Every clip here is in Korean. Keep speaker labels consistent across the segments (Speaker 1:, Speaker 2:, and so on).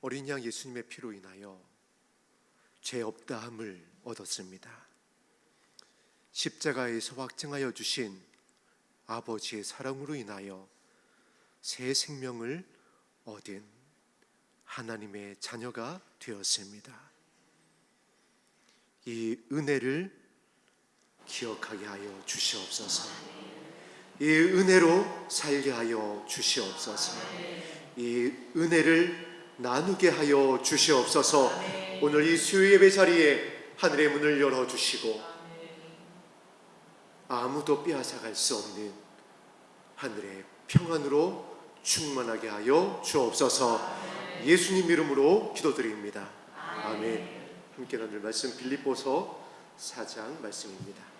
Speaker 1: 어린 양 예수님의 피로 인하여 죄 없다함을 얻었습니다. 십자가에서 확증하여 주신 아버지의 사랑으로 인하여 새 생명을 얻은 하나님의 자녀가 되었습니다. 이 은혜를 기억하게 하여 주시옵소서. 이 은혜로 살게 하여 주시옵소서. 이 은혜를 나누게 하여 주시옵소서. 오늘 이 수요 예배 자리에 하늘의 문을 열어주시고 아무도 빼앗아갈 수 없는 하늘의 평안으로 충만하게 하여 주옵소서. 예수님 이름으로 기도드립니다. 아멘. 함께 나눌 말씀 빌립보서 4장 말씀입니다.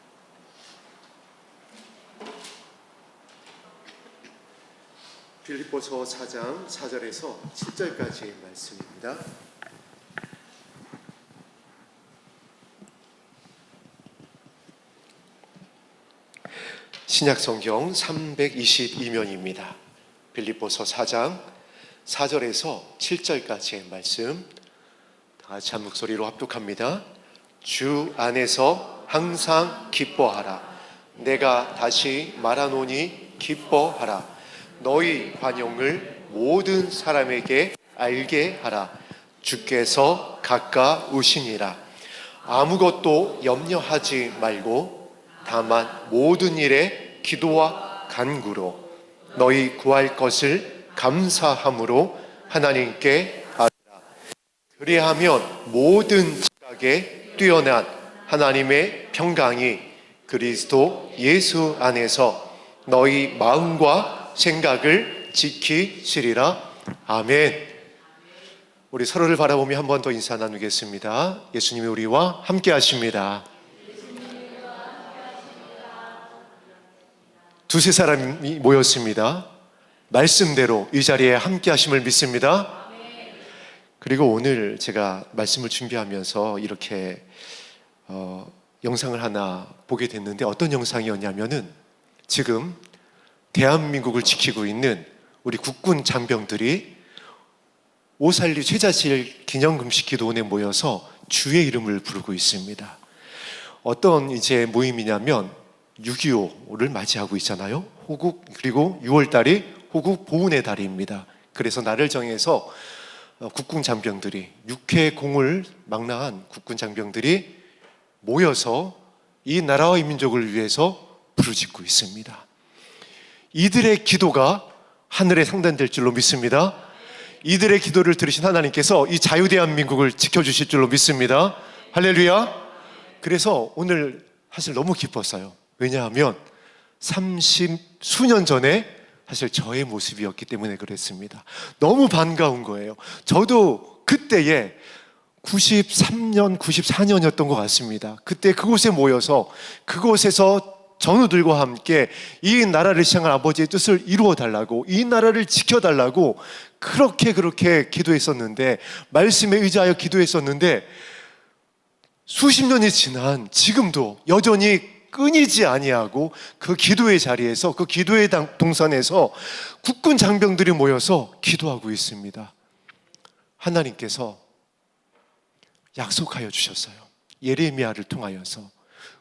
Speaker 1: 빌립보서 4장 4절에서 7절까지의 말씀입니다. 신약성경 322면입니다. 빌립보서 4장 4절에서 7절까지의 말씀 다 같이 한 목소리로 합독합니다. 주 안에서 항상 기뻐하라. 내가 다시 말하노니 기뻐하라. 너희 관용을 모든 사람에게 알게 하라. 주께서 가까우시니라. 아무것도 염려하지 말고 다만 모든 일에 기도와 간구로 너희 구할 것을 감사함으로 하나님께 아뢰라. 그리하면 모든 지각에 뛰어난 하나님의 평강이 그리스도 예수 안에서 너희 마음과 생각을 지키시리라. 아멘. 우리 서로를 바라보며 한 번 더 인사 나누겠습니다. 예수님이 우리와 함께 하십니다. 두세 사람이 모였습니다. 말씀대로 이 자리에 함께 하심을 믿습니다. 그리고 오늘 제가 말씀을 준비하면서 이렇게 영상을 하나 보게 됐는데 어떤 영상이었냐면은 지금 대한민국을 지키고 있는 우리 국군 장병들이 5.16 쇠자실 기념금식 기도원에 모여서 주의 이름을 부르고 있습니다. 어떤 이제 모임이냐면 6.25를 맞이하고 있잖아요. 호국, 그리고 6월달이 호국 보훈의 달입니다. 그래서 날을 정해서 국군 장병들이 6회 공을 망라한 국군 장병들이 모여서 이 나라와 이 민족을 위해서 부르짖고 있습니다. 이들의 기도가 하늘에 상단될 줄로 믿습니다. 이들의 기도를 들으신 하나님께서 이 자유대한민국을 지켜주실 줄로 믿습니다. 할렐루야. 그래서 오늘 사실 너무 기뻤어요. 왜냐하면 30수년 전에 사실 저의 모습이었기 때문에 그랬습니다. 너무 반가운 거예요. 저도 그때에 93년, 94년이었던 것 같습니다. 그때 그곳에 모여서 그곳에서 전우들과 함께 이 나라를 시행할 아버지의 뜻을 이루어 달라고, 이 나라를 지켜달라고 그렇게 기도했었는데, 말씀에 의지하여 기도했었는데, 수십 년이 지난 지금도 여전히 끊이지 아니하고 그 기도의 자리에서, 그 기도의 동산에서 국군 장병들이 모여서 기도하고 있습니다. 하나님께서 약속하여 주셨어요. 예레미야를 통하여서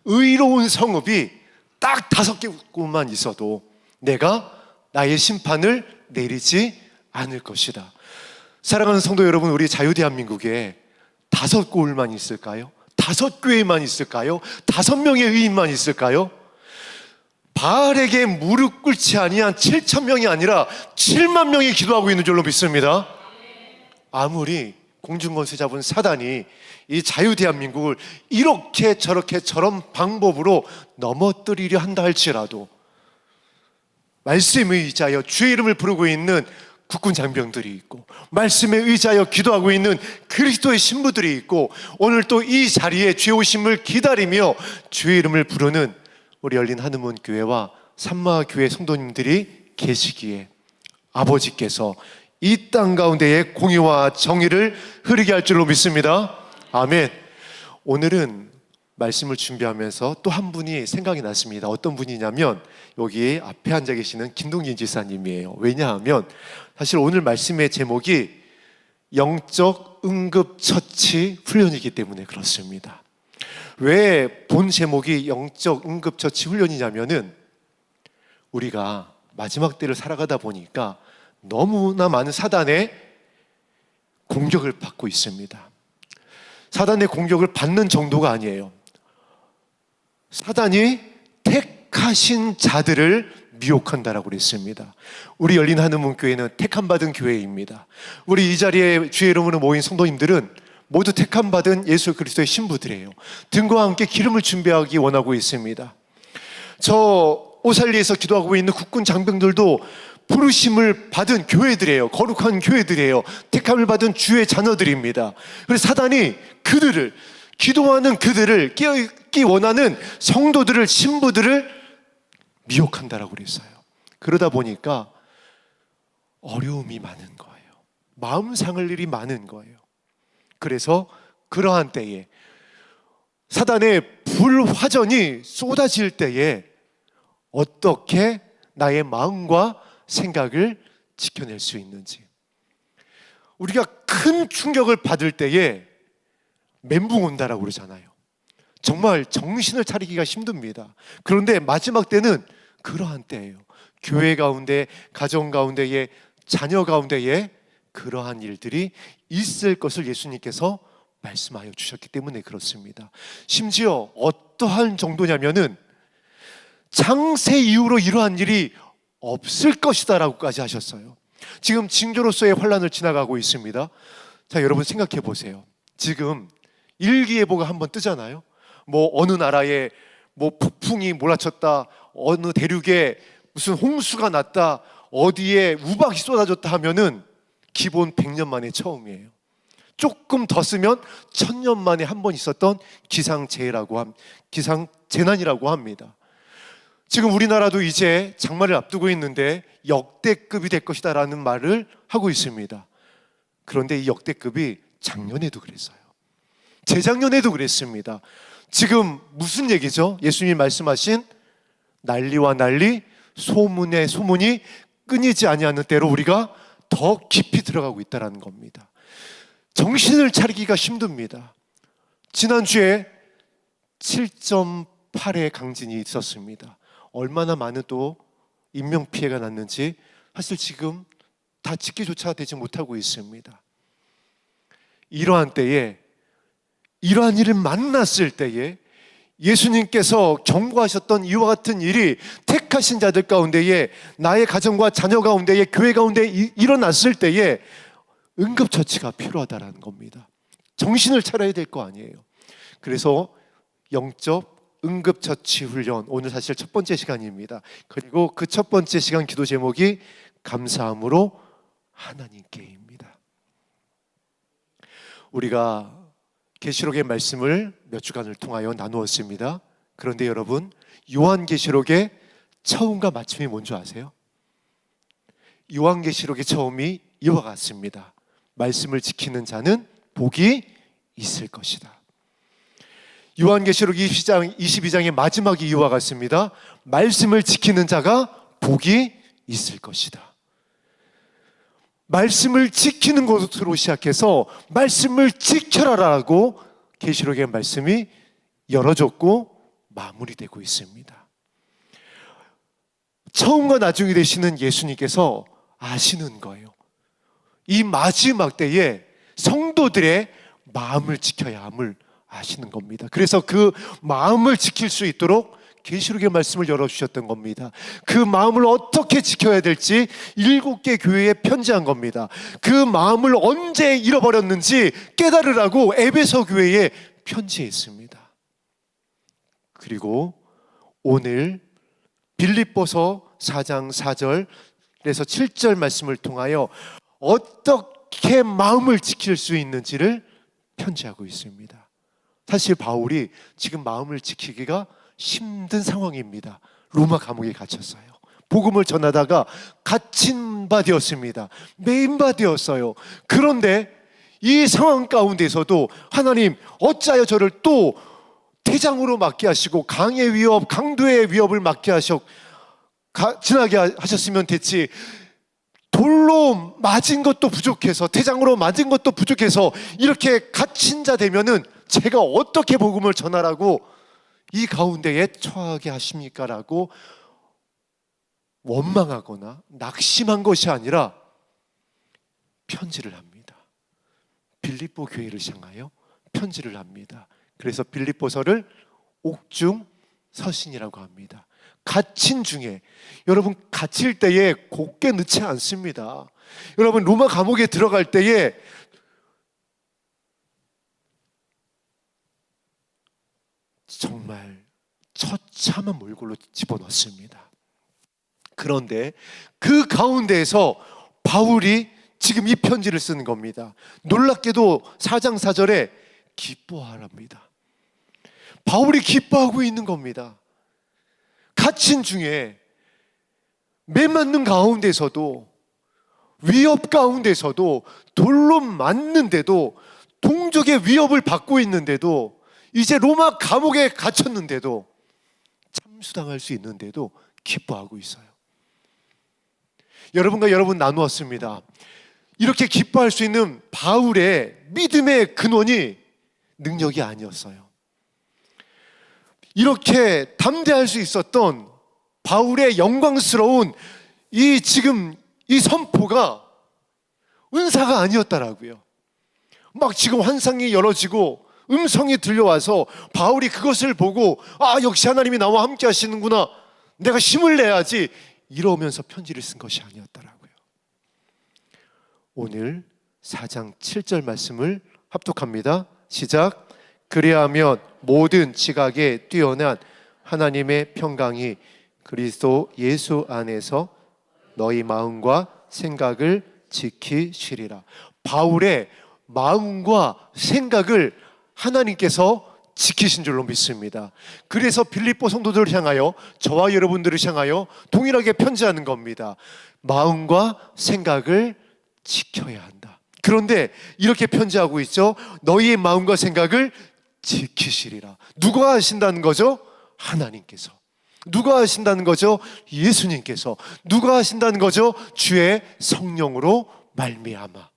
Speaker 1: 의로운 성읍이 딱 5개만 있어도 내가 나의 심판을 내리지 않을 것이다. 사랑하는 성도 여러분, 우리 자유대한민국에 5골만 있을까요? 5교회만 있을까요? 5명의 의인만 있을까요? 바알에게 무릎 꿇지 아니한 7,000명이 아니라 7만 명이 기도하고 있는 줄로 믿습니다. 아무리 공중권세 잡은 사단이 이 자유대한민국을 이렇게 저렇게 저런 방법으로 넘어뜨리려 한다 할지라도 말씀에 의지하여 주의 이름을 부르고 있는 국군 장병들이 있고, 말씀에 의지하여 기도하고 있는 그리스도의 신부들이 있고, 오늘 또 이 자리에 주의 오심을 기다리며 주의 이름을 부르는 우리 열린 한음원 교회와 산마교회 성도님들이 계시기에 아버지께서 이 땅 가운데에 공의와 정의를 흐르게 할 줄로 믿습니다. 아멘. 오늘은 말씀을 준비하면서 또 한 분이 생각이 났습니다. 어떤 분이냐면 여기 앞에 앉아 계시는 김동진 지사님이에요. 왜냐하면 사실 오늘 말씀의 제목이 영적 응급처치 훈련이기 때문에 그렇습니다. 왜 본 제목이 영적 응급처치 훈련이냐면은 우리가 마지막 때를 살아가다 보니까 너무나 많은 사단의 공격을 받고 있습니다. 사단의 공격을 받는 정도가 아니에요. 사단이 택하신 자들을 미혹한다라고 그랬습니다. 우리 열린 하늘문교회는 택함 받은 교회입니다. 우리 이 자리에 주의 이름으로 모인 성도님들은 모두 택함 받은 예수 그리스도의 신부들이에요. 등과 함께 기름을 준비하기 원하고 있습니다. 저 오살리에서 기도하고 있는 국군 장병들도 부르심을 받은 교회들이에요. 거룩한 교회들이에요. 택함을 받은 주의 자녀들입니다. 그래서 사단이 그들을, 기도하는 그들을, 깨어있기 원하는 성도들을, 신부들을 미혹한다라고 그랬어요. 그러다 보니까 어려움이 많은 거예요. 마음 상할 일이 많은 거예요. 그래서 그러한 때에 사단의 불화전이 쏟아질 때에 어떻게 나의 마음과 생각을 지켜낼 수 있는지, 우리가 큰 충격을 받을 때에 멘붕 온다라고 그러잖아요. 정말 정신을 차리기가 힘듭니다. 그런데 마지막 때는 그러한 때예요. 교회 가운데, 가정 가운데에, 자녀 가운데에 그러한 일들이 있을 것을 예수님께서 말씀하여 주셨기 때문에 그렇습니다. 심지어 어떠한 정도냐면은 창세 이후로 이러한 일이 없을 것이다 라고까지 하셨어요. 지금 징조로서의 환란을 지나가고 있습니다. 자, 여러분 생각해 보세요. 지금 일기예보가 한번 뜨잖아요. 뭐 어느 나라에 뭐 폭풍이 몰아쳤다, 어느 대륙에 무슨 홍수가 났다, 어디에 우박이 쏟아졌다 하면은 기본 100년 만에 처음이에요. 조금 더 쓰면 1000년 만에 한 번 있었던 기상재난이라고 합니다. 지금 우리나라도 이제 장마를 앞두고 있는데 역대급이 될 것이다 라는 말을 하고 있습니다. 그런데 이 역대급이 작년에도 그랬어요. 재작년에도 그랬습니다. 지금 무슨 얘기죠? 예수님이 말씀하신 난리와 난리, 소문의 소문이 끊이지 아니하는 때로 우리가 더 깊이 들어가고 있다는 겁니다. 정신을 차리기가 힘듭니다. 지난주에 7.8의 강진이 있었습니다. 얼마나 많은 또 인명피해가 났는지 사실 지금 다 집계조차 되지 못하고 있습니다. 이러한 때에, 이러한 일을 만났을 때에 예수님께서 경고하셨던 이와 같은 일이 택하신 자들 가운데에, 나의 가정과 자녀 가운데에, 교회 가운데 일어났을 때에 응급처치가 필요하다는 겁니다. 정신을 차려야 될 거 아니에요. 그래서 영적 응급처치 훈련, 오늘 사실 첫 번째 시간입니다. 그리고 그 첫 번째 시간 기도 제목이 감사함으로 하나님께입니다. 우리가 계시록의 말씀을 몇 주간을 통하여 나누었습니다. 그런데 여러분, 요한계시록의 처음과 마침이 뭔지 아세요? 요한계시록의 처음이 이와 같습니다. 말씀을 지키는 자는 복이 있을 것이다. 요한계시록 22장의 마지막이 이와 같습니다. 말씀을 지키는 자가 복이 있을 것이다. 말씀을 지키는 것으로 시작해서 말씀을 지켜라라고 계시록의 말씀이 열어졌고 마무리되고 있습니다. 처음과 나중이 되시는 예수님께서 아시는 거예요. 이 마지막 때에 성도들의 마음을 지켜야 함을 아시는 겁니다. 그래서 그 마음을 지킬 수 있도록 계시록의 말씀을 열어주셨던 겁니다. 그 마음을 어떻게 지켜야 될지 7개 교회에 편지한 겁니다. 그 마음을 언제 잃어버렸는지 깨달으라고 에베소 교회에 편지했습니다. 그리고 오늘 빌립보서 4장 4절에서 7절 말씀을 통하여 어떻게 마음을 지킬 수 있는지를 편지하고 있습니다. 사실 바울이 지금 마음을 지키기가 힘든 상황입니다. 로마 감옥에 갇혔어요. 복음을 전하다가 갇힌 바 되었습니다. 매인 바 되었어요. 그런데 이 상황 가운데서도 하나님 어찌하여 저를 또 대장으로 맡게 하시고 강의 위협, 강도의 위협을 맡게 지나게 하셨으면 됐지, 돌로 맞은 것도 부족해서, 태장으로 맞은 것도 부족해서 이렇게 갇힌 자 되면은 제가 어떻게 복음을 전하라고 이 가운데에 처하게 하십니까? 라고 원망하거나 낙심한 것이 아니라 편지를 합니다. 빌립보 교회를 향하여 편지를 합니다. 그래서 빌립보서를 옥중 서신이라고 합니다. 갇힌 중에, 여러분 갇힐 때에 곱게 넣지 않습니다. 여러분 로마 감옥에 들어갈 때에 정말 처참한 몰골로 집어넣습니다. 그런데 그 가운데에서 바울이 지금 이 편지를 쓰는 겁니다. 놀랍게도 4장 4절에 기뻐하랍니다. 바울이 기뻐하고 있는 겁니다. 갇힌 중에, 매맞는 가운데서도, 위협 가운데서도, 돌로 맞는데도, 동족의 위협을 받고 있는데도, 이제 로마 감옥에 갇혔는데도, 참수당할 수 있는데도 기뻐하고 있어요. 여러분과 여러분 나누었습니다. 이렇게 기뻐할 수 있는 바울의 믿음의 근원이 능력이 아니었어요. 이렇게 담대할 수 있었던 바울의 영광스러운 지금 이 선포가 은사가 아니었다라고요. 막 지금 환상이 열어지고 음성이 들려와서 바울이 그것을 보고 역시 하나님이 나와 함께 하시는구나, 내가 힘을 내야지, 이러면서 편지를 쓴 것이 아니었다라고요. 오늘 4장 7절 말씀을 합독합니다. 시작. 그리하면 모든 지각에 뛰어난 하나님의 평강이 그리스도 예수 안에서 너희 마음과 생각을 지키시리라. 바울의 마음과 생각을 하나님께서 지키신 줄로 믿습니다. 그래서 빌립보 성도들을 향하여, 저와 여러분들을 향하여 동일하게 편지하는 겁니다. 마음과 생각을 지켜야 한다. 그런데 이렇게 편지하고 있죠. 너희의 마음과 생각을 지키시리라. 누가 하신다는 거죠? 하나님께서. 누가 하신다는 거죠? 예수님께서. 누가 하신다는 거죠? 주의 성령으로 말미암아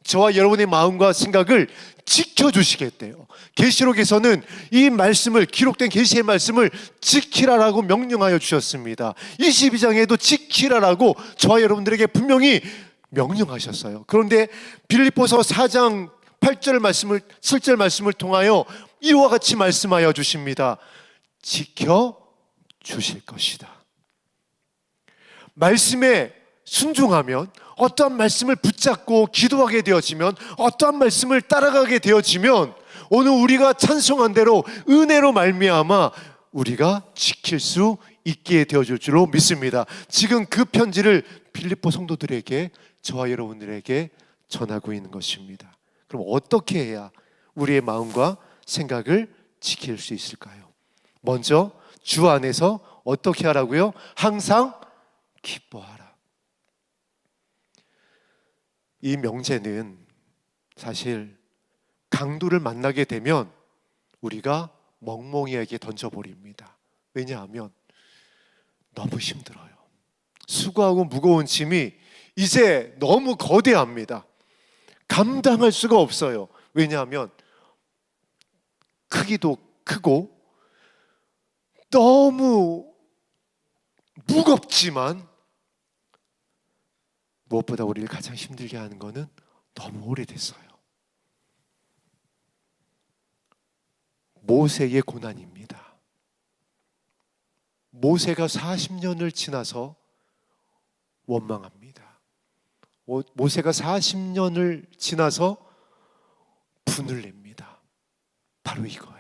Speaker 1: 저와 여러분의 마음과 생각을 지켜주시겠대요. 계시록에서는 이 말씀을, 기록된 계시의 말씀을 지키라라고 명령하여 주셨습니다. 22장에도 지키라라고 저와 여러분들에게 분명히 명령하셨어요. 그런데 빌립보서 4장 8절 말씀을, 7절 말씀을 통하여 이와 같이 말씀하여 주십니다. 지켜 주실 것이다. 말씀에 순종하면, 어떠한 말씀을 붙잡고 기도하게 되어지면, 어떠한 말씀을 따라가게 되어지면, 오늘 우리가 찬송한 대로 은혜로 말미암아 우리가 지킬 수 있게 되어줄 줄로 믿습니다. 지금 그 편지를 빌립보 성도들에게, 저와 여러분들에게 전하고 있는 것입니다. 그럼 어떻게 해야 우리의 마음과 생각을 지킬 수 있을까요? 먼저 주 안에서 어떻게 하라고요? 항상 기뻐하라. 이 명제는 사실 강도를 만나게 되면 우리가 멍멍이에게 던져버립니다. 왜냐하면 너무 힘들어요. 수고하고 무거운 짐이 이제 너무 거대합니다. 감당할 수가 없어요. 왜냐하면 크기도 크고 너무 무겁지만, 무엇보다 우리를 가장 힘들게 하는 것은 너무 오래됐어요. 모세의 고난입니다. 모세가 40년을 지나서 원망합니다. 모세가 40년을 지나서 분을 냅니다. 바로 이거예요.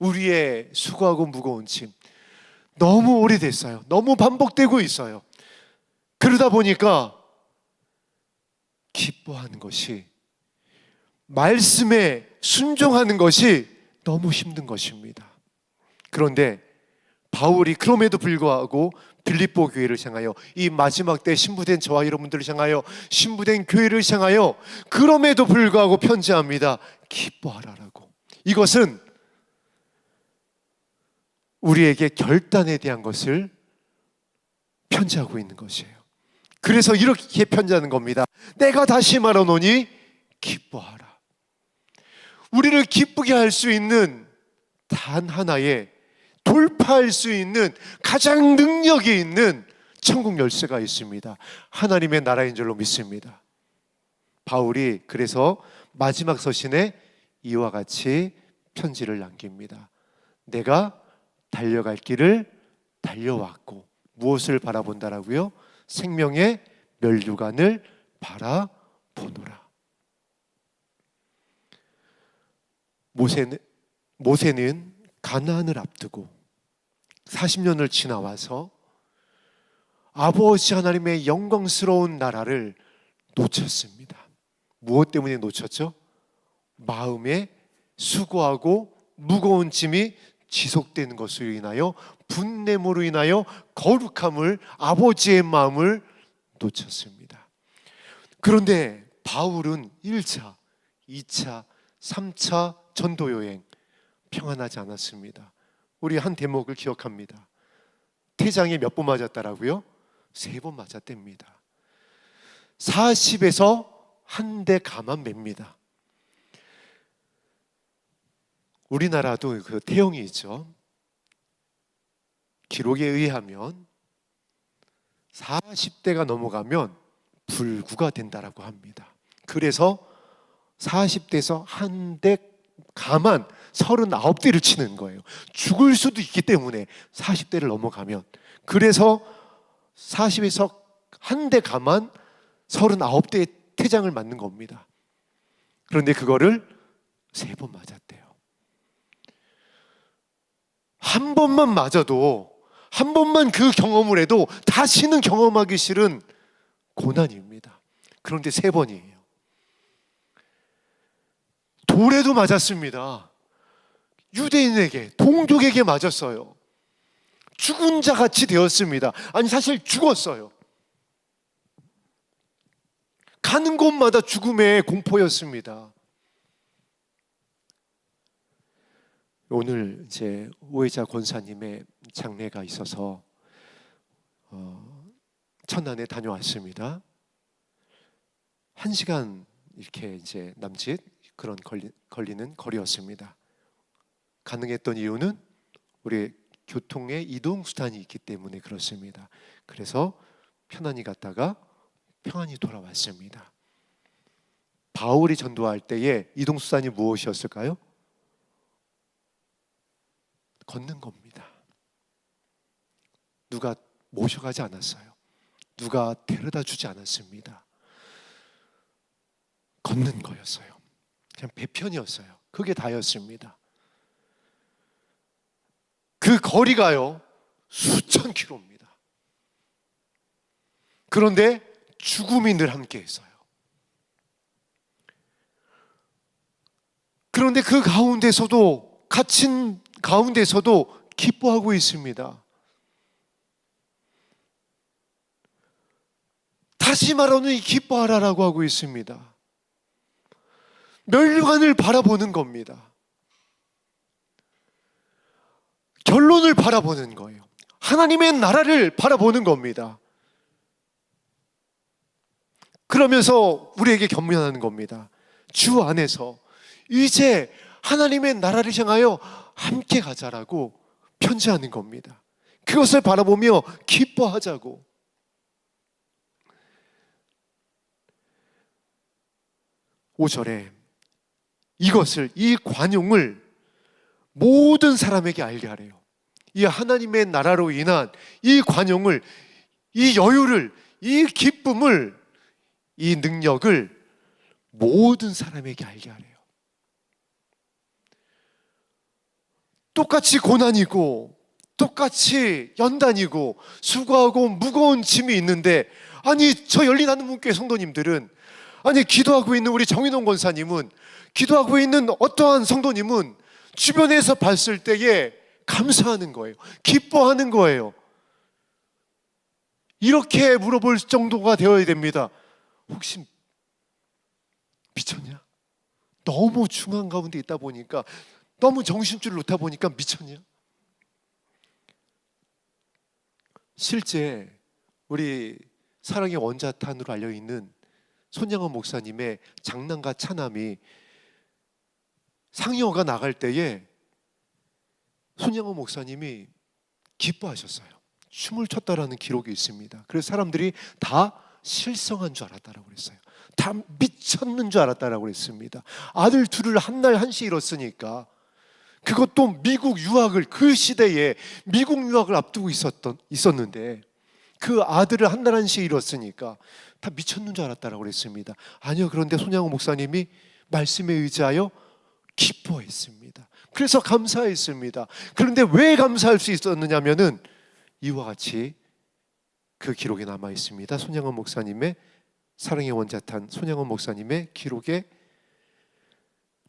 Speaker 1: 우리의 수고하고 무거운 짐, 너무 오래됐어요. 너무 반복되고 있어요. 그러다 보니까 기뻐하는 것이, 말씀에 순종하는 것이 너무 힘든 것입니다. 그런데 바울이 그럼에도 불구하고 빌립보 교회를 향하여, 이 마지막 때 신부된 저와 여러분들을 향하여, 신부된 교회를 향하여 그럼에도 불구하고 편지합니다. 기뻐하라라고. 이것은 우리에게 결단에 대한 것을 편지하고 있는 것이에요. 그래서 이렇게 편지하는 겁니다. 내가 다시 말하노니 기뻐하라. 우리를 기쁘게 할 수 있는 단 하나의, 돌파할 수 있는 가장 능력이 있는 천국 열쇠가 있습니다. 하나님의 나라인 줄로 믿습니다. 바울이 그래서 마지막 서신에 이와 같이 편지를 남깁니다. 내가 달려갈 길을 달려왔고 무엇을 바라본다라고요? 생명의 멸류관을 바라보노라. 모세는 가나안을 앞두고 40년을 지나와서 아버지 하나님의 영광스러운 나라를 놓쳤습니다. 무엇 때문에 놓쳤죠? 마음에 수고하고 무거운 짐이 지속되는 것으로 인하여, 분냄으로 인하여 거룩함을, 아버지의 마음을 놓쳤습니다. 그런데 바울은 1차, 2차, 3차 전도여행 평안하지 않았습니다. 우리 한 대목을 기억합니다. 태장에 몇 번 맞았다라고요? 3번 맞았답니다. 40에서 한 대 가만 맵니다. 우리나라도 그 태형이 있죠. 기록에 의하면 40대가 넘어가면 불구가 된다라고 합니다. 그래서 40대에서 한 대 가만 39대를 치는 거예요. 죽을 수도 있기 때문에 40대를 넘어가면. 그래서 40에서 한 대 가만 39대의 태장을 맞는 겁니다. 그런데 그거를 3번 맞았대요. 한 번만 맞아도, 한 번만 그 경험을 해도 다시는 경험하기 싫은 고난입니다. 그런데 3번이에요. 돌에도 맞았습니다. 유대인에게, 동족에게 맞았어요. 죽은 자 같이 되었습니다. 아니, 사실 죽었어요. 가는 곳마다 죽음의 공포였습니다. 오늘 이제 오해자 권사님의 장례가 있어서 천안에 다녀왔습니다. 1시간 이렇게 이제 남짓 그런 걸리는 거리였습니다. 가능했던 이유는 우리 교통의 이동 수단이 있기 때문에 그렇습니다. 그래서 편안히 갔다가 평안히 돌아왔습니다. 바울이 전도할 때의 이동 수단이 무엇이었을까요? 걷는 겁니다. 누가 모셔가지 않았어요. 누가 데려다 주지 않았습니다. 걷는 거였어요. 그냥 배편이었어요. 그게 다였습니다. 그 거리가요, 수천 킬로입니다. 그런데 죽음이 늘 함께 했어요. 그런데 그 가운데서도, 갇힌 가운데서도 기뻐하고 있습니다. 다시 말하는 이 기뻐하라라고 하고 있습니다. 멸류관을 바라보는 겁니다. 결론을 바라보는 거예요. 하나님의 나라를 바라보는 겁니다. 그러면서 우리에게 권면하는 겁니다. 주 안에서 이제 하나님의 나라를 향하여 함께 가자라고 편지하는 겁니다. 그것을 바라보며 기뻐하자고. 오절에 이것을, 이 관용을 모든 사람에게 알게 하래요. 이 하나님의 나라로 인한 이 관용을, 이 여유를, 이 기쁨을, 이 능력을 모든 사람에게 알게 하래요. 똑같이 고난이고, 똑같이 연단이고, 수고하고 무거운 짐이 있는데, 아니, 저 열린하늘문교회 성도님들은, 아니, 기도하고 있는 우리 정인홍 권사님은, 기도하고 있는 어떠한 성도님은 주변에서 봤을 때에 감사하는 거예요. 기뻐하는 거예요. 이렇게 물어볼 정도가 되어야 됩니다. 혹시 미쳤냐? 너무 중한 가운데 있다 보니까, 너무 정신줄을 놓다 보니까 미쳤냐? 실제 우리 사랑의 원자탄으로 알려있는 손양원 목사님의 장남과 차남이 상여가 나갈 때에 손양원 목사님이 기뻐하셨어요. 춤을 췄다라는 기록이 있습니다. 그래서 사람들이 다 실성한 줄 알았다라고 그랬어요. 다 미쳤는 줄 알았다라고 그랬습니다. 아들 둘을 한 날 한시 잃었으니까, 그것도 미국 유학을, 그 시대에 미국 유학을 앞두고 있었는데 그 아들을 한 날 한시 잃었으니까 다 미쳤는 줄 알았다라고 그랬습니다. 아니요, 그런데 손양호 목사님이 말씀에 의지하여 기뻐했습니다. 그래서 감사했습니다. 그런데 왜 감사할 수 있었느냐면은 이와 같이 그 기록에 남아 있습니다. 손양원 목사님의, 사랑의 원자탄 손양원 목사님의 기록에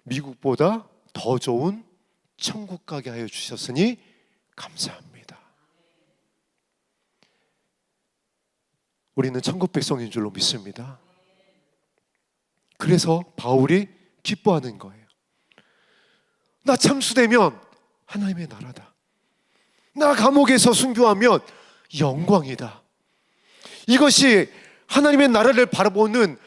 Speaker 1: 미국보다 더 좋은 천국 가게 하여 주셨으니 감사합니다. 우리는 천국 백성인 줄로 믿습니다. 그래서 바울이 기뻐하는 거예요. 나 참수되면 하나님의 나라다. 나 감옥에서 순교하면 영광이다. 이것이 하나님의 나라를 바라보는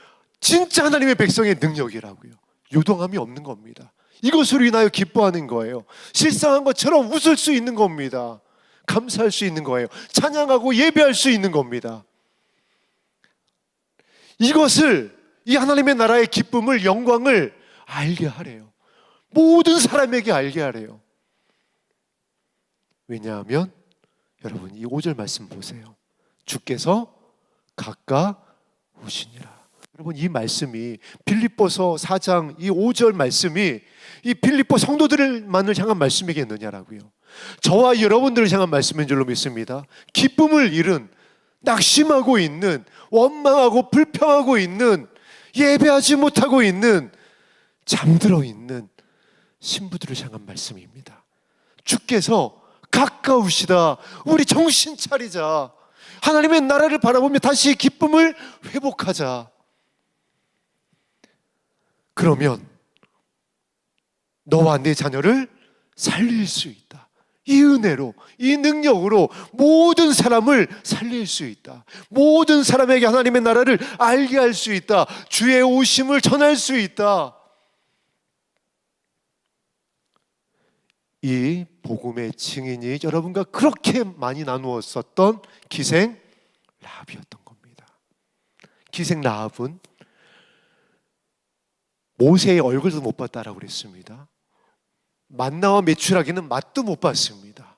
Speaker 1: 진짜 하나님의 백성의 능력이라고요. 요동함이 없는 겁니다. 이것으로 인하여 기뻐하는 거예요. 실상한 것처럼 웃을 수 있는 겁니다. 감사할 수 있는 거예요. 찬양하고 예배할 수 있는 겁니다. 이것을, 이 하나님의 나라의 기쁨을, 영광을 알게 하래요. 모든 사람에게 알게 하래요. 왜냐하면 여러분, 이 5절 말씀 보세요. 주께서 가까우시니라. 여러분, 이 말씀이, 빌립보서 4장 이 5절 말씀이 이 빌립보 성도들만을 향한 말씀이겠느냐라고요. 저와 여러분들을 향한 말씀인 줄로 믿습니다. 기쁨을 잃은, 낙심하고 있는, 원망하고 불평하고 있는, 예배하지 못하고 있는, 잠들어 있는 신부들을 향한 말씀입니다. 주께서 가까우시다. 우리 정신 차리자. 하나님의 나라를 바라보며 다시 기쁨을 회복하자. 그러면 너와 내 자녀를 살릴 수 있다. 이 은혜로, 이 능력으로 모든 사람을 살릴 수 있다. 모든 사람에게 하나님의 나라를 알게 할 수 있다. 주의 오심을 전할 수 있다. 이 복음의 증인이 여러분과 그렇게 많이 나누었었던 기생 라합이었던 겁니다. 기생 라합은 모세의 얼굴도 못 봤다라고 그랬습니다. 만나와 메추라기는 맛도 못 봤습니다.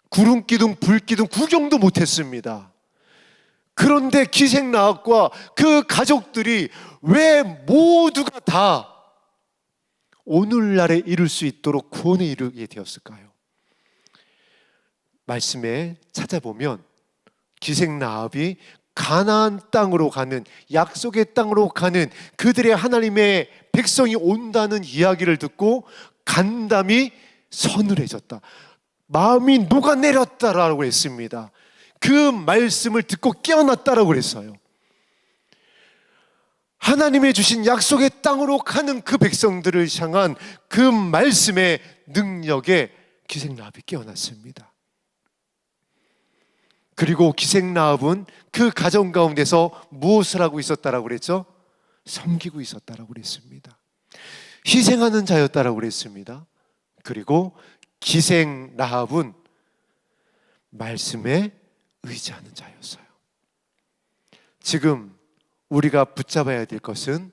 Speaker 1: 구름 기둥, 불 기둥 구경도 못했습니다. 그런데 기생 라합과 그 가족들이 왜 모두가 다 오늘날에 이룰 수 있도록 구원에 이르게 되었을까요? 말씀에 찾아보면 기생 라합이 가나안 땅으로 가는, 약속의 땅으로 가는 그들의 하나님의 백성이 온다는 이야기를 듣고 간담이 서늘해졌다. 마음이 녹아내렸다라고 했습니다. 그 말씀을 듣고 깨어났다라고 그랬어요. 하나님의 주신 약속의 땅으로 가는 그 백성들을 향한 그 말씀의 능력에 기생 라합이 깨어났습니다. 그리고 기생 라합은 그 가정 가운데서 무엇을 하고 있었다라고 그랬죠? 섬기고 있었다라고 그랬습니다. 희생하는 자였다라고 그랬습니다. 그리고 기생 라합은 말씀에 의지하는 자였어요. 지금 우리가 붙잡아야 될 것은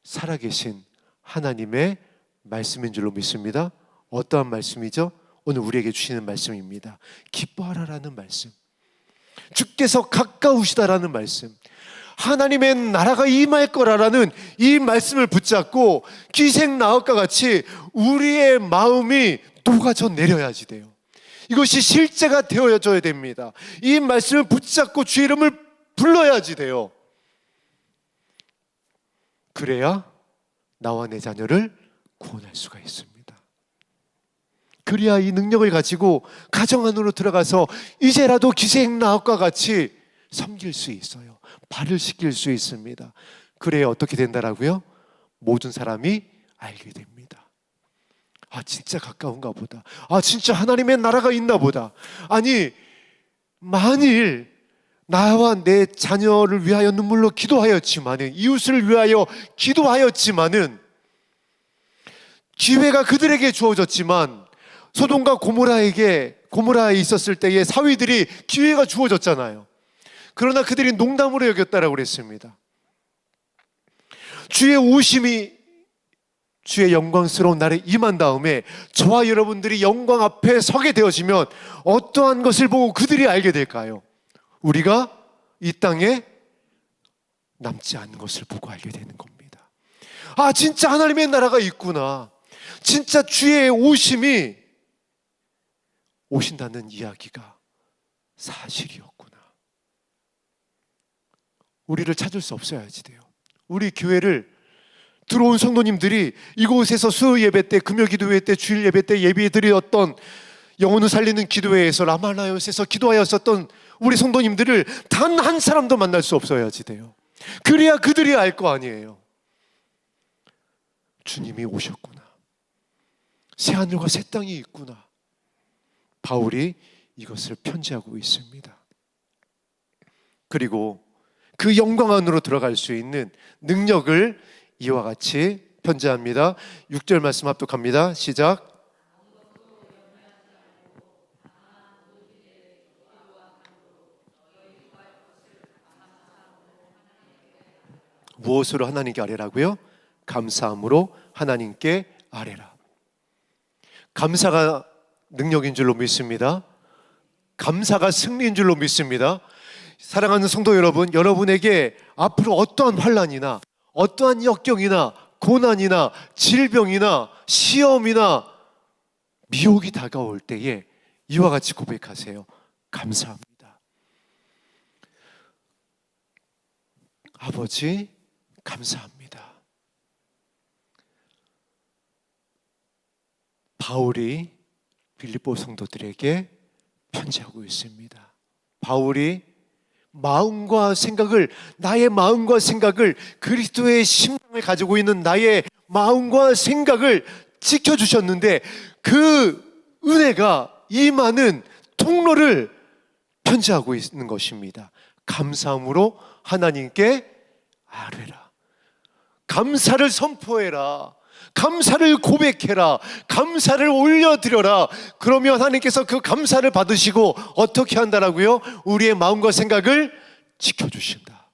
Speaker 1: 살아계신 하나님의 말씀인 줄로 믿습니다. 어떠한 말씀이죠? 오늘 우리에게 주시는 말씀입니다. 기뻐하라라는 말씀, 주께서 가까우시다라는 말씀, 하나님의 나라가 임할 거라라는 이 말씀을 붙잡고 기생 라합과 같이 우리의 마음이 녹아져 내려야지 돼요. 이것이 실제가 되어져야 됩니다. 이 말씀을 붙잡고 주의 이름을 불러야지 돼요. 그래야 나와 내 자녀를 구원할 수가 있습니다. 그래야 이 능력을 가지고 가정 안으로 들어가서 이제라도 기생 라합과 같이 섬길 수 있어요. 발을 씻길 수 있습니다. 그래야 어떻게 된다라고요? 모든 사람이 알게 됩니다. 아, 진짜 가까운가 보다. 아, 진짜 하나님의 나라가 있나 보다. 아니, 만일 나와 내 자녀를 위하여 눈물로 기도하였지만은, 이웃을 위하여 기도하였지만은, 기회가 그들에게 주어졌지만 소돔과 고모라에 있었을 때의 사위들이 기회가 주어졌잖아요. 그러나 그들이 농담으로 여겼다라고 그랬습니다. 주의 오심이, 주의 영광스러운 날에 임한 다음에 저와 여러분들이 영광 앞에 서게 되어지면 어떠한 것을 보고 그들이 알게 될까요? 우리가 이 땅에 남지 않는 것을 보고 알게 되는 겁니다. 아, 진짜 하나님의 나라가 있구나. 진짜 주의 오심이 오신다는 이야기가 사실이었구나. 우리를 찾을 수 없어야지 돼요. 우리 교회를 들어온 성도님들이 이곳에서 수요 예배 때, 금요 기도회 때, 주일 예배 때 예배 드렸던 영혼을 살리는 기도회에서 라말라요스에서 기도하였었던 우리 성도님들을 단 한 사람도 만날 수 없어야지 돼요. 그래야 그들이 알 거 아니에요. 주님이 오셨구나. 새하늘과 새 땅이 있구나. 바울이 이것을 편지하고 있습니다. 그리고 그 영광 안으로 들어갈 수 있는 능력을 이와 같이 편지합니다. 6절 말씀 합독합니다. 시작. 무엇으로 하나님께 아뢰라고요? 감사함으로 하나님께 아뢰라. 감사가 능력인 줄로 믿습니다. 감사가 승리인 줄로 믿습니다. 사랑하는 성도 여러분, 여러분에게 앞으로 어떠한 환난이나 어떠한 역경이나 고난이나 질병이나 시험이나 미혹이 다가올 때에 이와 같이 고백하세요. 감사합니다. 아버지, 감사합니다. 바울이 빌립보 성도들에게 편지하고 있습니다. 바울이 마음과 생각을, 나의 마음과 생각을, 그리스도의 심령을 가지고 있는 나의 마음과 생각을 지켜주셨는데 그 은혜가 임하는 통로를 편지하고 있는 것입니다. 감사함으로 하나님께 아뢰라. 감사를 선포해라. 감사를 고백해라. 감사를 올려드려라. 그러면 하나님께서 그 감사를 받으시고 어떻게 한다라고요? 우리의 마음과 생각을 지켜주신다.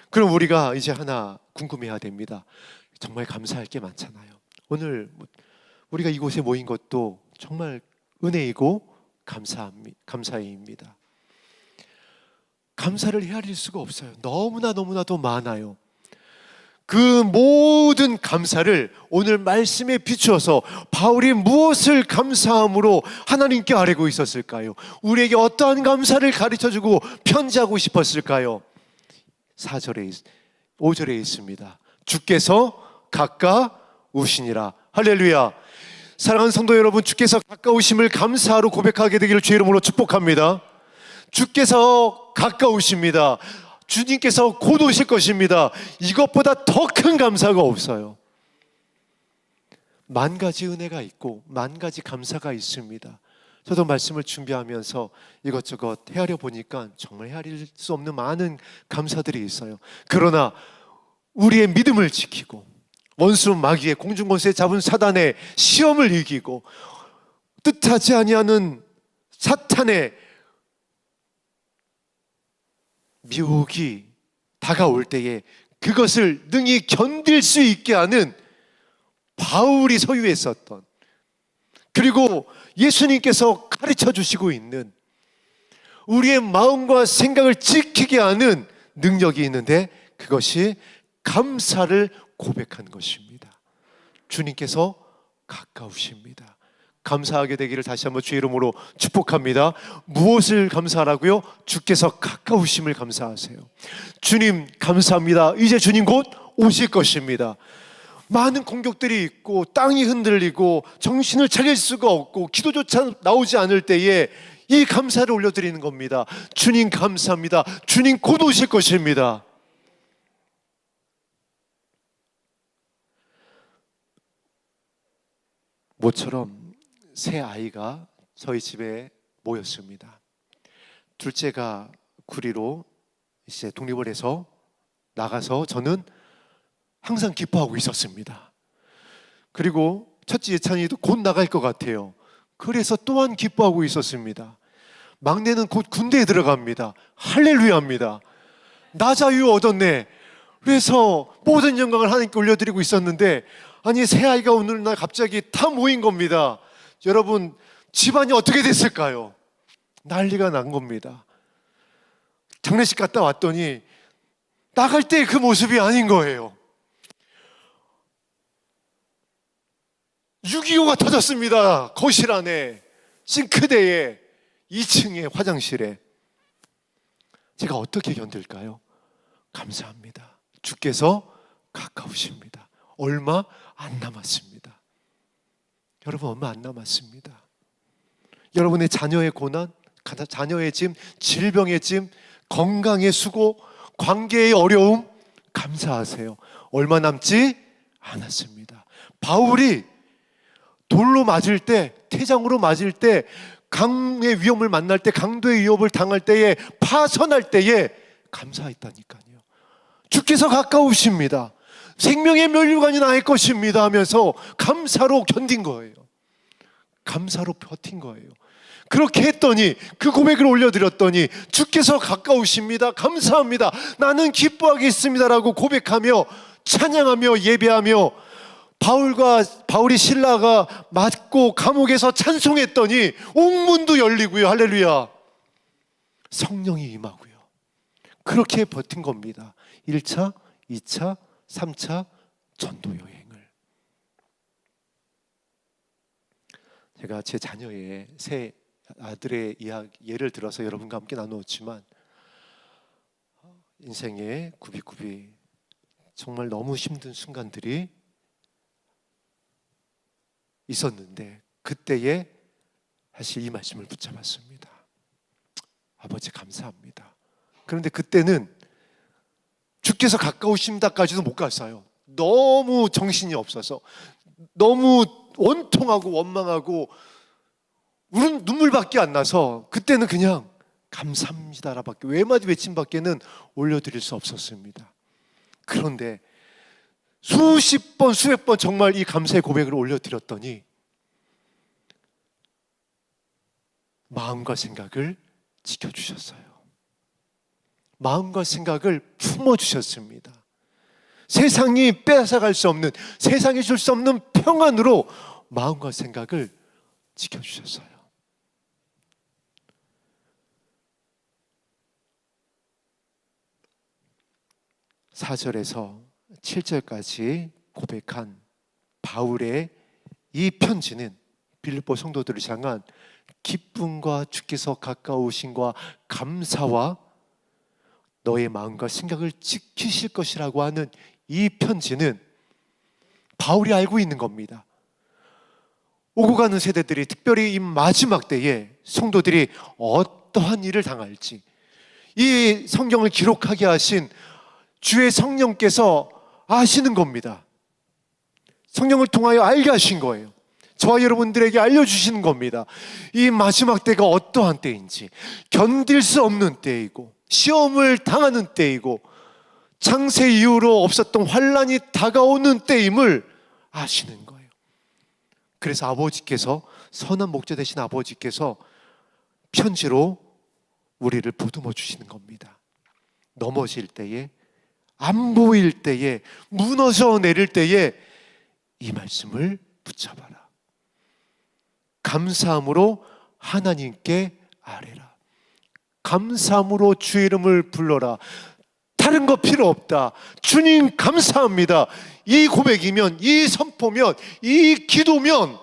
Speaker 1: 그럼 우리가 이제 하나 궁금해야 됩니다. 정말 감사할 게 많잖아요. 오늘 우리가 이곳에 모인 것도 정말 은혜이고 감사입니다. 감사를 헤아릴 수가 없어요. 너무나도 많아요. 그 모든 감사를 오늘 말씀에 비추어서 바울이 무엇을 감사함으로 하나님께 아뢰고 있었을까요? 우리에게 어떠한 감사를 가르쳐주고 편지하고 싶었을까요? 5절에 있습니다. 주께서 가까우시니라. 할렐루야. 사랑하는 성도 여러분, 주께서 가까우심을 감사하러 고백하게 되기를 주의 이름으로 축복합니다. 주께서 가까우십니다. 주님께서 곧 오실 것입니다. 이것보다 더 큰 감사가 없어요. 만 가지 은혜가 있고 만 가지 감사가 있습니다. 저도 말씀을 준비하면서 이것저것 헤아려 보니까 정말 헤아릴 수 없는 많은 감사들이 있어요. 그러나 우리의 믿음을 지키고 원수 마귀의 공중권세 잡은 사단의 시험을 이기고 뜻하지 아니하는 사탄의 미혹이 다가올 때에 그것을 능히 견딜 수 있게 하는 바울이 소유했었던, 그리고 예수님께서 가르쳐 주시고 있는 우리의 마음과 생각을 지키게 하는 능력이 있는데 그것이 감사를 고백한 것입니다. 주님께서 가까우십니다. 감사하게 되기를 다시 한번 주의 이름으로 축복합니다. 무엇을 감사하라고요? 주께서 가까우심을 감사하세요. 주님 감사합니다. 이제 주님 곧 오실 것입니다. 많은 공격들이 있고 땅이 흔들리고 정신을 차릴 수가 없고 기도조차 나오지 않을 때에 이 감사를 올려드리는 겁니다. 주님 감사합니다. 주님 곧 오실 것입니다. 모처럼 새 아이가 저희 집에 모였습니다. 둘째가 구리로 이제 독립을 해서 나가서 저는 항상 기뻐하고 있었습니다. 그리고 첫째 예찬이도 곧 나갈 것 같아요. 그래서 또한 기뻐하고 있었습니다. 막내는 곧 군대에 들어갑니다. 할렐루야입니다. 나 자유 얻었네. 그래서 모든 영광을 하나님께 올려드리고 있었는데, 아니 새아이가 오는 날 갑자기 다 모인 겁니다. 여러분, 집안이 어떻게 됐을까요? 난리가 난 겁니다. 장례식 갔다 왔더니 나갈 때 그 모습이 아닌 거예요. 6.25가 터졌습니다. 거실 안에, 싱크대에, 2층에, 화장실에. 제가 어떻게 견딜까요? 감사합니다. 주께서 가까우십니다. 얼마 안 남았습니다. 여러분, 얼마 안 남았습니다. 여러분의 자녀의 고난, 자녀의 짐, 질병의 짐, 건강의 수고, 관계의 어려움, 감사하세요. 얼마 남지 않았습니다. 바울이 돌로 맞을 때, 태장으로 맞을 때, 강의 위험을 만날 때, 강도의 위협을 당할 때에, 파선할 때에 감사했다니까요. 주께서 가까우십니다. 생명의 면류관이 나의 것입니다 하면서 감사로 견딘 거예요. 감사로 버틴 거예요. 그렇게 했더니, 그 고백을 올려드렸더니 주께서 가까우십니다, 감사합니다, 나는 기뻐하겠습니다 라고 고백하며 찬양하며 예배하며, 바울이 신라가 맞고 감옥에서 찬송했더니 옥문도 열리고요. 할렐루야. 성령이 임하고요. 그렇게 버틴 겁니다. 1차, 2차, 3차 전도 여행을. 제가 제 자녀의 새 아들의 예를 들어서 여러분과 함께 나누었지만, 인생의 굽이굽이 정말 너무 힘든 순간들이 있었는데, 그때에 사실 이 말씀을 붙잡았습니다. 아버지 감사합니다. 그런데 그때는 주께서 가까우십니다까지도 못 갔어요. 너무 정신이 없어서, 너무 원통하고 원망하고 눈물밖에 안 나서, 그때는 그냥 감사합니다라밖에, 외마디 외침밖에는 올려드릴 수 없었습니다. 그런데 수십 번 수백 번 정말 이 감사의 고백을 올려드렸더니 마음과 생각을 지켜주셨어요. 마음과 생각을 품어주셨습니다. 세상이 빼앗아갈 수 없는, 세상이 줄 수 없는 평안으로 마음과 생각을 지켜주셨어요. (4절에서) 7절까지 고백한 바울의 이 편지는 빌립보 성도들을 향한 기쁨과 주께서 가까우신과 감사와 너의 마음과 생각을 지키실 것이라고 하는 이 편지는 바울이 알고 있는 겁니다. 오고 가는 세대들이, 특별히 이 마지막 때에 성도들이 어떠한 일을 당할지, 이 성경을 기록하게 하신 주의 성령께서 아시는 겁니다. 성령을 통하여 알게 하신 거예요. 저와 여러분들에게 알려주시는 겁니다. 이 마지막 때가 어떠한 때인지, 견딜 수 없는 때이고, 시험을 당하는 때이고, 창세 이후로 없었던 환란이 다가오는 때임을 아시는 거예요. 그래서 아버지께서, 선한 목자 되신 아버지께서 편지로 우리를 보듬어 주시는 겁니다. 넘어질 때에, 안 보일 때에, 무너져 내릴 때에 이 말씀을 붙잡아라. 감사함으로 하나님께 아뢰라. 감사함으로 주의 이름을 불러라. 다른 거 필요 없다. 주님 감사합니다. 이 고백이면, 이 선포면, 이 기도면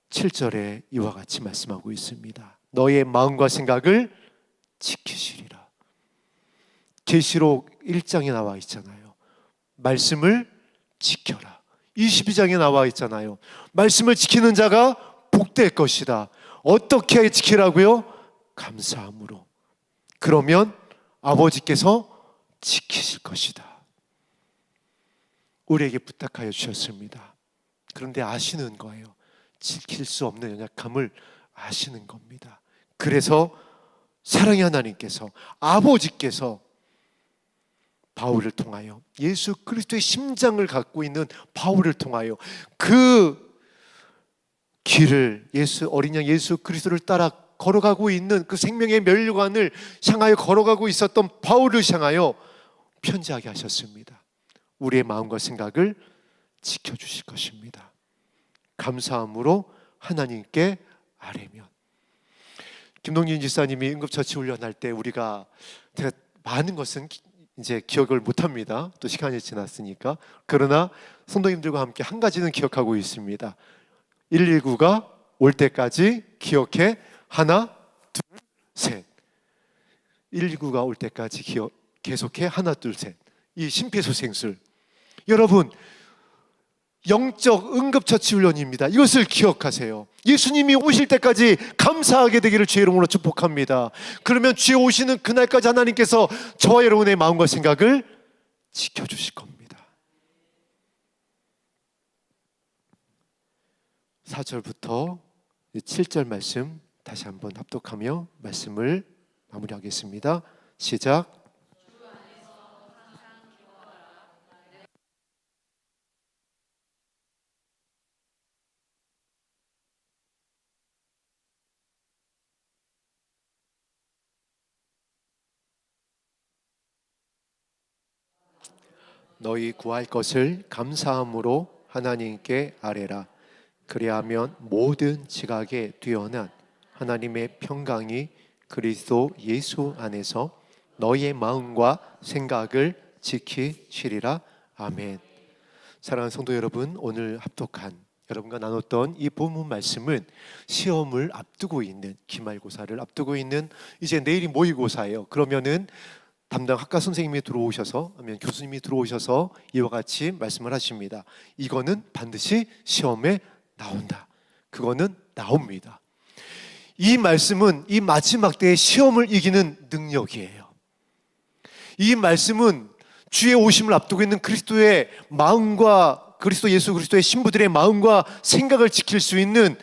Speaker 1: 7절에 이와 같이 말씀하고 있습니다. 너의 마음과 생각을 지키시리라. 계시록 1장에 나와 있잖아요. 말씀을 지켜라. 22장에 나와 있잖아요. 말씀을 지키는 자가 복될 것이다. 어떻게 지키라고요? 감사함으로. 그러면 아버지께서 지키실 것이다. 우리에게 부탁하여 주셨습니다. 그런데 아시는 거예요. 지킬 수 없는 연약함을 아시는 겁니다. 그래서 사랑의 하나님께서, 아버지께서 바울을 통하여, 예수 그리스도의 심장을 갖고 있는 바울을 통하여 그 길을, 어린 양 예수 그리스도를 따라 걸어가고 있는 그 생명의 멸류관을 향하여 걸어가고 있었던 바울을 향하여 편지하게 하셨습니다. 우리의 마음과 생각을 지켜주실 것입니다. 감사함으로 하나님께 아뢰면. 김동진 지사님이 응급처치 훈련할 때 제가 많은 것은 이제 기억을 못합니다. 또 시간이 지났으니까. 그러나 성도님들과 함께 한 가지는 기억하고 있습니다. 119가 올 때까지 기억해. 하나, 둘, 셋. 119가 올 때까지 계속해. 하나, 둘, 셋. 이 심폐소생술. 여러분, 영적 응급처치 훈련입니다. 이것을 기억하세요. 예수님이 오실 때까지 감사하게 되기를 주의 이름으로 축복합니다. 그러면 주의 오시는 그날까지 하나님께서 저와 여러분의 마음과 생각을 지켜주실 겁니다. 4절부터 7절 말씀 다시 한번 합독하며 말씀을 마무리하겠습니다. 시작. 너희 구할 것을 감사함으로 하나님께 아뢰라. 그리하면 모든 지각에 뛰어난 하나님의 평강이 그리스도 예수 안에서 너희의 마음과 생각을 지키시리라. 아멘. 사랑하는 성도 여러분, 오늘 합독한 여러분과 나눴던 이 본문 말씀은 시험을 앞두고 있는, 기말고사를 앞두고 있는, 이제 내일이 모의고사예요. 그러면은 담당 학과 선생님이 들어오셔서, 아니면 교수님이 들어오셔서 이와 같이 말씀을 하십니다. 이거는 반드시 시험에 나온다. 그거는 나옵니다. 이 말씀은 이 마지막 때의 시험을 이기는 능력이에요. 이 말씀은 주의 오심을 앞두고 있는 그리스도의 마음과 그리스도 예수 그리스도의 신부들의 마음과 생각을 지킬 수 있는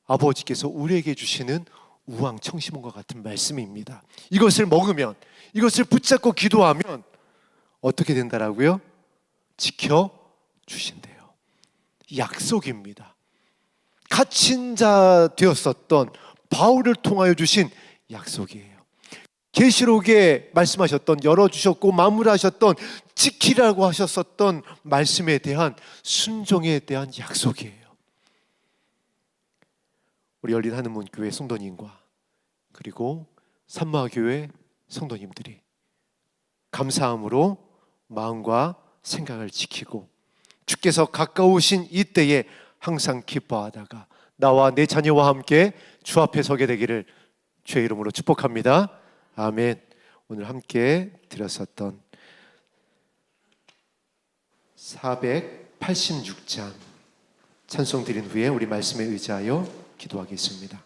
Speaker 1: 아버지께서 우리에게 주시는 우왕청심원과 같은 말씀입니다. 이것을 먹으면, 이것을 붙잡고 기도하면 어떻게 된다라고요? 지켜주신대요. 약속입니다. 갇힌 자 되었었던 바울을 통하여 주신 약속이에요. 계시록에 말씀하셨던, 열어주셨고 마무리하셨던, 지키라고 하셨었던 말씀에 대한 순종에 대한 약속이에요. 우리 열린 하늘문교회 성도님과 그리고 산마교회 성도님들이 감사함으로 마음과 생각을 지키고 주께서 가까우신 이때에 항상 기뻐하다가 나와 내 자녀와 함께 주 앞에 서게 되기를 주의 이름으로 축복합니다. 아멘. 오늘 함께 드렸었던 486장 찬송 드린 후에 우리 말씀에 의지하여 기도하겠습니다.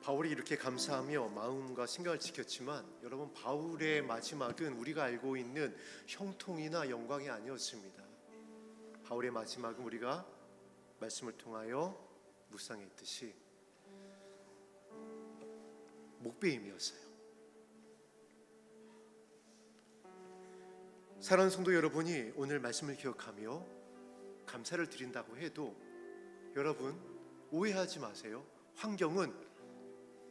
Speaker 1: 바울이 이렇게 감사하며 마음과 생각을 지켰지만 여러분, 바울의 마지막은 우리가 알고 있는 형통이나 영광이 아니었습니다. 바울의 마지막은 우리가 말씀을 통하여 묵상했듯이 목베임이었어요. 사랑하는 성도 여러분이 오늘 말씀을 기억하며 감사를 드린다고 해도 여러분, 오해하지 마세요. 환경은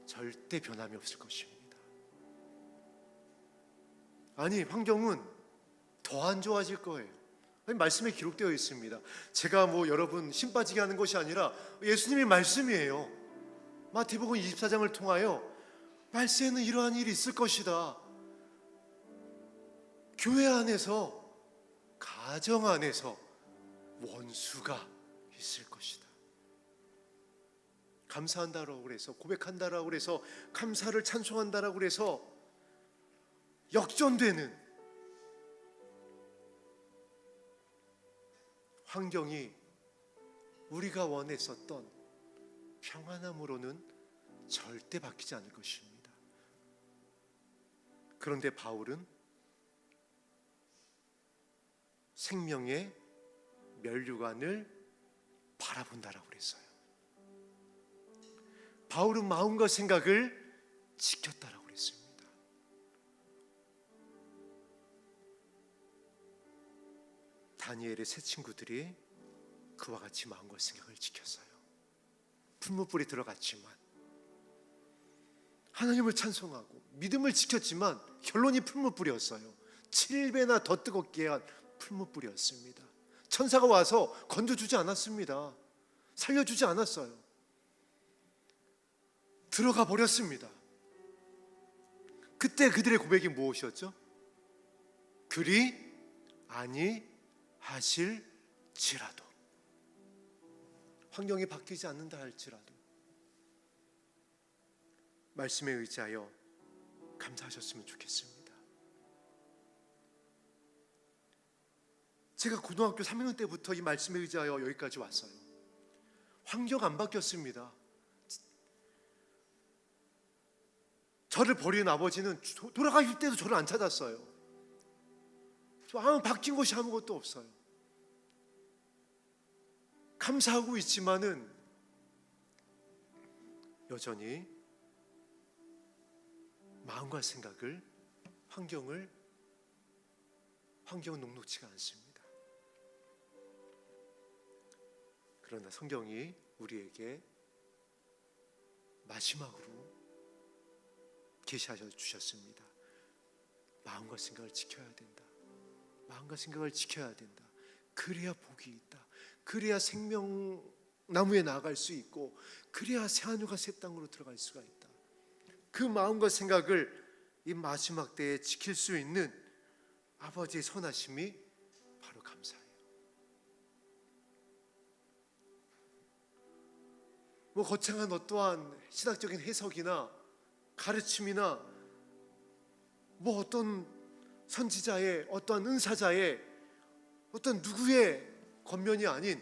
Speaker 1: 절대 변함이 없을 것입니다. 아니, 환경은 더 안 좋아질 거예요. 아니, 말씀에 기록되어 있습니다. 제가 여러분 힘 빠지게 하는 것이 아니라 예수님의 말씀이에요. 마태복음 24장을 통하여 말세에는 이러한 일이 있을 것이다. 교회 안에서, 가정 안에서 원수가 있을 것이다. 감사한다라고 그래서, 고백한다라고 그래서, 감사를 찬송한다라고 그래서 역전되는 환경이 우리가 원했었던 평안함으로는 절대 바뀌지 않을 것입니다. 그런데 바울은 생명의 면류관을 바라본다라고 그랬어요. 바울은 마음과 생각을 지켰다라고 그랬습니다. 다니엘의 세 친구들이 그와 같이 마음과 생각을 지켰어요. 풀무불에 들어갔지만 하나님을 찬송하고 믿음을 지켰지만 결론이 풀무불이었어요. 7배나 더 뜨겁게 한 풀무불이었습니다. 천사가 와서 건져주지 않았습니다. 살려주지 않았어요. 들어가 버렸습니다. 그때 그들의 고백이 무엇이었죠? 그리 아니하실지라도, 환경이 바뀌지 않는다 할지라도 말씀에 의지하여 감사하셨으면 좋겠습니다. 제가 고등학교 3학년 때부터 이 말씀에 의지하여 여기까지 왔어요. 환경 안 바뀌었습니다. 저를 버린 아버지는 돌아가실 때도 저를 안 찾았어요. 바뀐 것이 아무것도 없어요. 감사하고 있지만은 여전히 마음과 생각을, 환경은 녹록지가 않습니다. 그러나 성경이 우리에게 마지막으로 계시하여 주셨습니다. 마음과 생각을 지켜야 된다. 마음과 생각을 지켜야 된다. 그래야 복이 있다. 그래야 생명나무에 나아갈 수 있고, 그래야 새하늘과 새 땅으로 들어갈 수가 있다. 그 마음과 생각을 이 마지막 때에 지킬 수 있는 아버지의 선하심이 바로 감사예요. 거창한 어떠한 신학적인 해석이나 가르침이나 어떤 선지자의, 어떠한 은사자의, 어떤 누구의 겉면이 아닌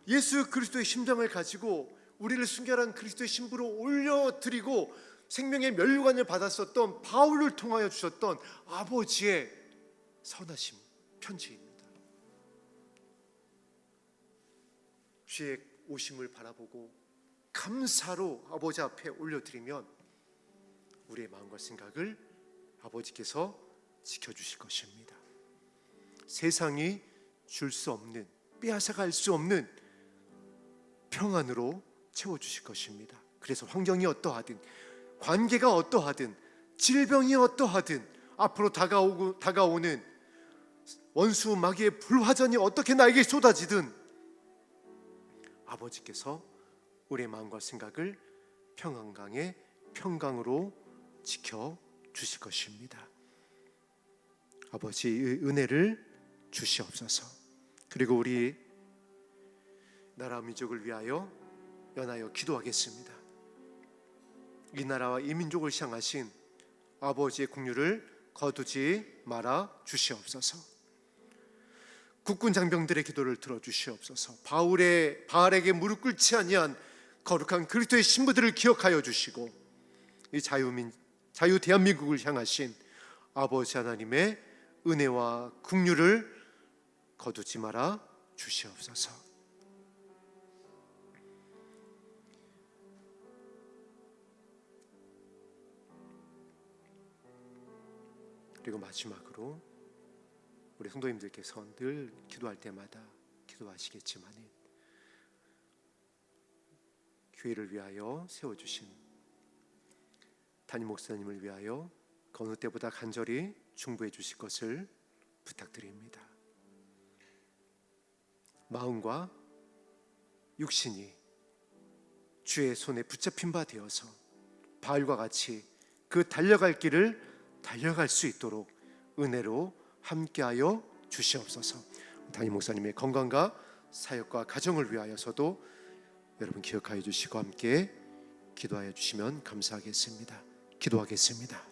Speaker 1: 예수 그리스도의 심장을 가지고 우리를 순결한 그리스도의 신부로 올려드리고 생명의 면류관을 받았었던 바울을 통하여 주셨던 아버지의 선하심 편지입니다. 주의 오심을 바라보고 감사로 아버지 앞에 올려드리면 우리의 마음과 생각을 아버지께서 지켜주실 것입니다. 세상이 줄 수 없는, 빼앗아갈 수 없는 평안으로 채워주실 것입니다. 그래서 환경이 어떠하든, 관계가 어떠하든, 질병이 어떠하든, 앞으로 다가오는 원수 마귀의 불화전이 어떻게 나에게 쏟아지든 아버지께서 우리의 마음과 생각을 평안강의 평강으로 지켜주실 것입니다. 아버지의 은혜를 주시옵소서. 그리고 우리 나라 민족을 위하여 연하여 기도하겠습니다. 이 나라와 이 민족을 향하신 아버지의 긍휼을 거두지 말아 주시옵소서. 국군 장병들의 기도를 들어주시옵소서. 바알에게 무릎 꿇지 아니한 거룩한 그리스도의 신부들을 기억하여 주시고 이 자유 대한민국을 향하신 아버지 하나님의 은혜와 긍휼을 거두지 말아 주시옵소서. 그리고 마지막으로 우리 성도님들께서 늘 기도할 때마다 기도하시겠지만 교회를 위하여 세워주신 담임 목사님을 위하여 그 어느 때보다 간절히 중보해 주실 것을 부탁드립니다. 마음과 육신이 주의 손에 붙잡힌 바 되어서 바울과 같이 그 달려갈 길을 달려갈 수 있도록 은혜로 함께하여 주시옵소서. 담임 목사님의 건강과 사역과 가정을 위하여서도 여러분 기억하여 주시고 함께 기도하여 주시면 감사하겠습니다. 기도하겠습니다.